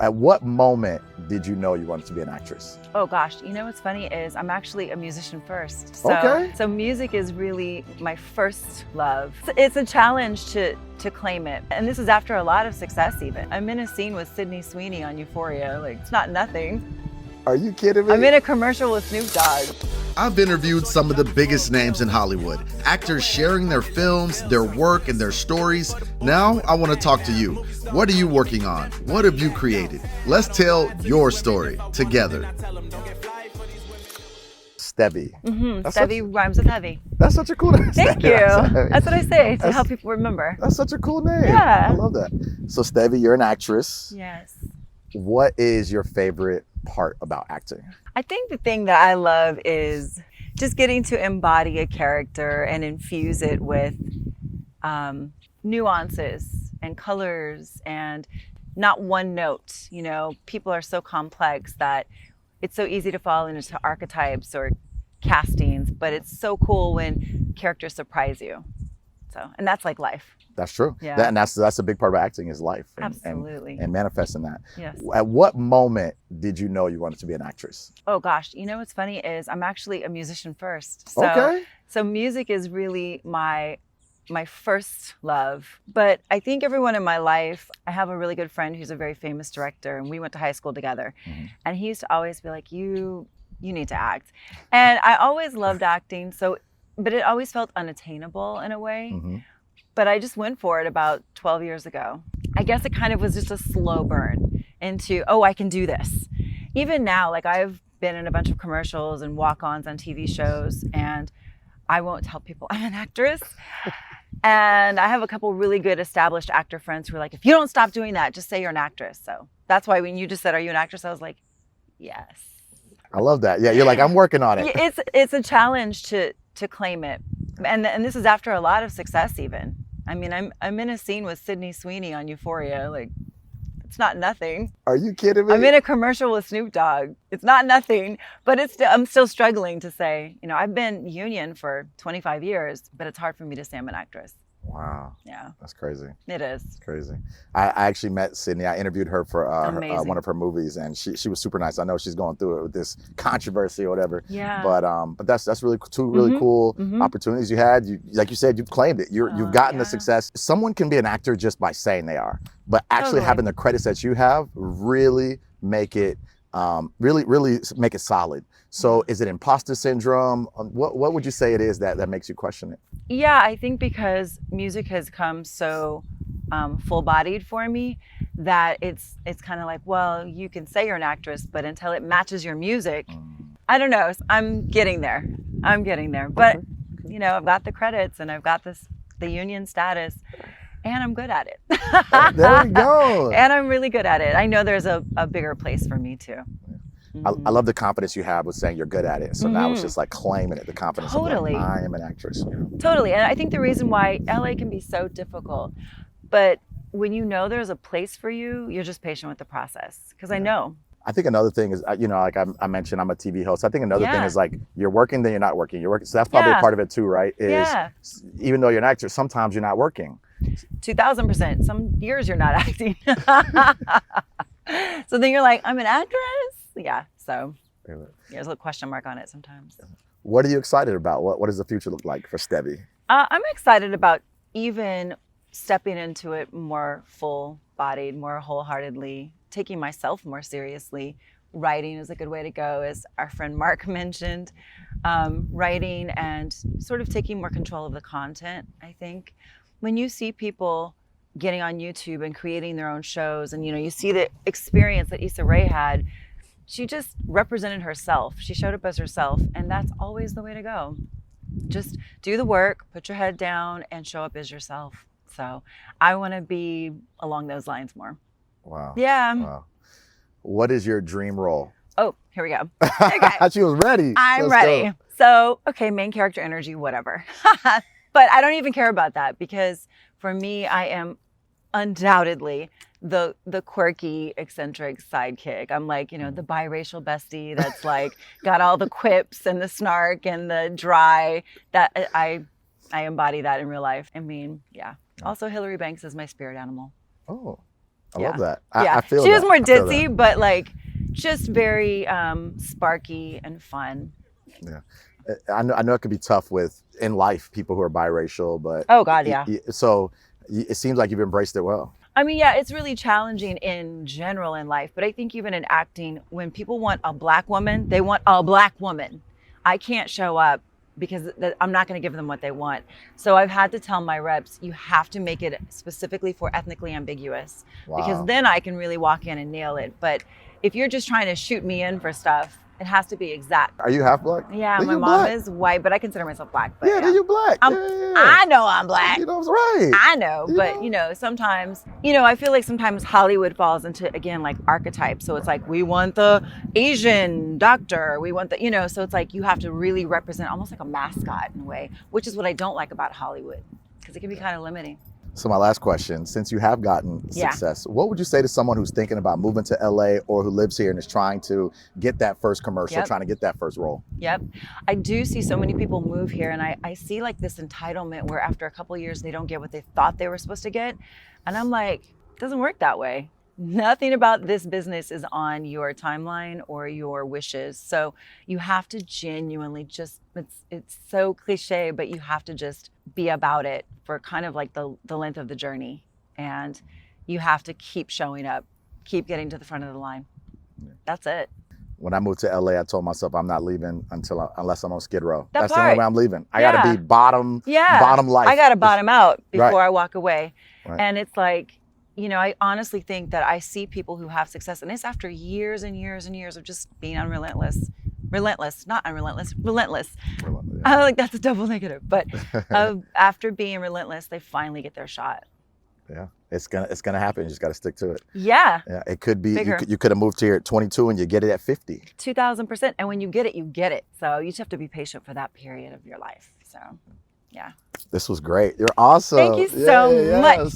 At what moment did you know you wanted to be an actress? Oh gosh, you know what's funny is I'm actually a musician first. So music is really my first love. It's a challenge to claim it. And this is after a lot of success even. I'm in a scene with Sweeney on Euphoria. Like, it's not nothing. Are you kidding me? I'm in a commercial with Snoop Dogg. I've interviewed some of the biggest names in Hollywood, actors sharing their films, their work, and their stories. Now I want to talk to you. What are you working on? What have you created? Let's tell your story together. Stevvi. Stevvi rhymes with heavy. That's such a cool name. Thank you. That's what I say to help people remember. That's such a cool name. Yeah. I love that. So Stevvi, you're an actress. Yes. What is your favorite part about acting? I think the thing that I love is just getting to embody a character and infuse it with nuances and colors and not one note. You know, people are so complex that it's so easy to fall into archetypes or castings, but it's so cool when characters surprise you. So, and that's like life. That's true. Yeah. And that's a big part of acting is life. Absolutely. And manifesting that. Yes. At what moment did you know you wanted to be an actress? Oh gosh, you know what's funny is I'm actually a musician first. So music is really my first love. But I think everyone in my life, I have a really good friend who's a very famous director, and we went to high school together. Mm-hmm. And he used to always be like, you need to act. And I always loved acting, but it always felt unattainable in a way. Mm-hmm. But I just went for it about 12 years ago. I guess it kind of was just a slow burn into, oh, I can do this. Even now, like I've been in a bunch of commercials and walk-ons on TV shows, and I won't tell people I'm an actress. And I have a couple really good established actor friends who are like, if you don't stop doing that, just say you're an actress. So that's why when you just said, are you an actress? I was like, yes. I love that. Yeah, you're like, I'm working on it. It's a challenge to claim it. And this is after a lot of success even. I mean, I'm in a scene with Sweeney on Euphoria. Like, it's not nothing. Are you kidding me? I'm in a commercial with Snoop Dogg. It's not nothing, but I'm still struggling to say, you know, I've been union for 25 years, but it's hard for me to say I'm an actress. Wow. Yeah. That's crazy. It is. It's crazy. I actually met Sydney. I interviewed her for one of her movies, and she was super nice. I know she's going through it with this controversy or whatever. Yeah. But that's really two really cool opportunities you had. Like you said, you've claimed it. You've gotten the success. Someone can be an actor just by saying they are, but actually having the credits that you have really make it really make it solid. So is it imposter syndrome? What would you say it is that makes you question it? Yeah, I think because music has come so full-bodied for me that it's kind of like, well, you can say you're an actress, but until it matches your music, I don't know. I'm getting there. But you know, I've got the credits and I've got the union status, and I'm good at it. There we go. And I'm really good at it. I know there's a bigger place for me too. I love the confidence you have with saying you're good at it. So now it's just like claiming it, the confidence Totally. of like, I am an actress. Totally. And I think the reason why LA can be so difficult, but when you know there's a place for you, you're just patient with the process. Because I know. I think another thing is, you know, like I mentioned, I'm a TV host. I think another thing is like you're working, then you're not working. You're working. So that's probably a part of it too, right? Even though you're an actor, sometimes you're not working. 2000%. Some years you're not acting. So then you're like, I'm an actress? Yeah. So there's a question mark on it sometimes. What are you excited about? What does the future look like for Stevvi? I'm excited about even stepping into it more full-bodied, more wholeheartedly, taking myself more seriously. Writing is a good way to go, as our friend Mark mentioned. Writing and sort of taking more control of the content, I think. When you see people getting on YouTube and creating their own shows, and you know, you see the experience that Issa Rae had, she just represented herself. She showed up as herself, and that's always the way to go. Just do the work, put your head down, and show up as yourself. So I want to be along those lines more. Wow. Yeah. Wow. What is your dream role? Oh, here we go. Okay. She was ready. I'm ready. So, okay, main character energy, whatever. But I don't even care about that, because for me, I am undoubtedly the quirky, eccentric sidekick. I'm like, you know, the biracial bestie that's like got all the quips and the snark and the dry. That I embody that in real life. I mean, yeah. Also, Hillary Banks is my spirit animal. Oh, I love that. Yeah. I feel she was that. more I feel that. ditzy, but like just very sparky and fun. Yeah. I know it could be tough in life, people who are biracial, but oh God, yeah. So it seems like you've embraced it well. I mean, yeah, it's really challenging in general in life, but I think even in acting, when people want a Black woman, they want a Black woman. I can't show up because I'm not going to give them what they want. So I've had to tell my reps, you have to make it specifically for ethnically ambiguous, because then I can really walk in and nail it. But if you're just trying to shoot me in for stuff, it has to be exact. Are you half Black? Yeah, Then my mom is white, but I consider myself Black. But yeah, then you're Black. I know I'm Black. You know, it's right. I know, but sometimes, I feel like sometimes Hollywood falls into, again, like archetypes. So it's like, we want the Asian doctor, we want the, so it's like you have to really represent almost like a mascot in a way, which is what I don't like about Hollywood, because it can be kind of limiting. So my last question, since you have gotten success, what would you say to someone who's thinking about moving to LA or who lives here and is trying to get that first commercial, trying to get that first role? Yep. I do see so many people move here, and I see like this entitlement where after a couple of years, they don't get what they thought they were supposed to get. And I'm like, it doesn't work that way. Nothing about this business is on your timeline or your wishes. So you have to genuinely just, it's so cliche, but you have to just be about it for kind of like the length of the journey. And you have to keep showing up, keep getting to the front of the line. That's it. When I moved to LA, I told myself I'm not leaving unless I'm on Skid Row. That's the only way I'm leaving. I got to be bottom life. I got to bottom out before I walk away. Right. And it's like, I honestly think that I see people who have success, and it's after years and years and years of just being relentless, not unrelentless, relentless. I like that's a double negative, but after being relentless, they finally get their shot. Yeah, it's gonna happen. You just got to stick to it. Yeah. Yeah, it could be. You could have moved here at 22 and you get it at 50. 2,000%, and when you get it, you get it. So you just have to be patient for that period of your life. So, yeah. This was great. You're awesome. Thank you so much.